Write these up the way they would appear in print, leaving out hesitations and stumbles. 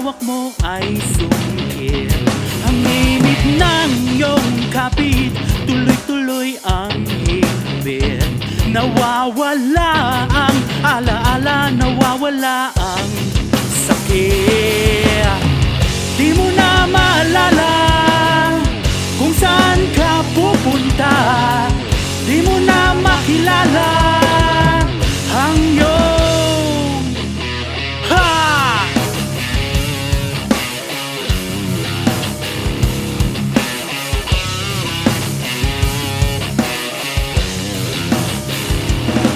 hawak mo ay sungkit. Ang init ng iyong kapit, tuloy-tuloy ang higpit. Nawawala ang alaala, nawawala ang sakit. Di mo na maalala kung saan ka pupunta. Di mo na makilala ang iyong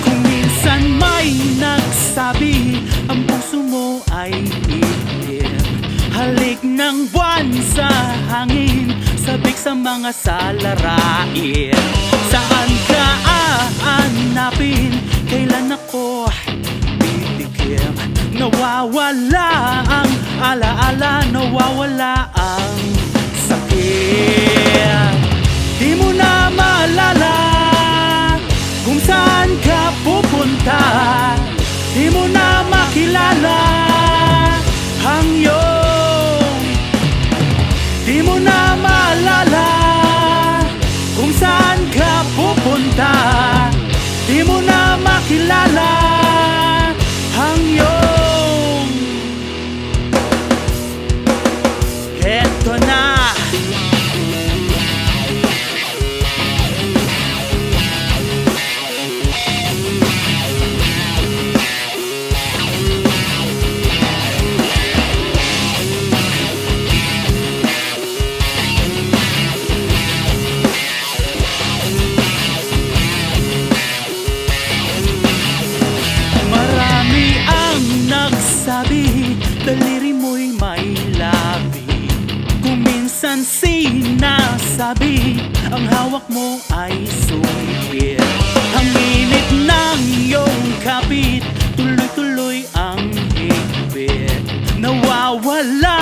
Kung minsan may nagsabi ang puso mo ay itim, halik ng buwan sa hangin, sabik sa mga salarain. Saan ka aanapin? Kailan ako titikim? Nawawala ang alaala, nawawala ang sakit. Di mo na maalala kung saan ka pupunta. Di mo na makilala ang iyong. Di mo na maalala kung saan ka pupunta. Di mo na makilala ang iyong. Eto na. Sabi, daliri mo'y may labi. Kung minsan sinasabi, ang hawak mo ay sungkit. Ang init ng iyong kapit, tuloy-tuloy ang higpit. Nawawala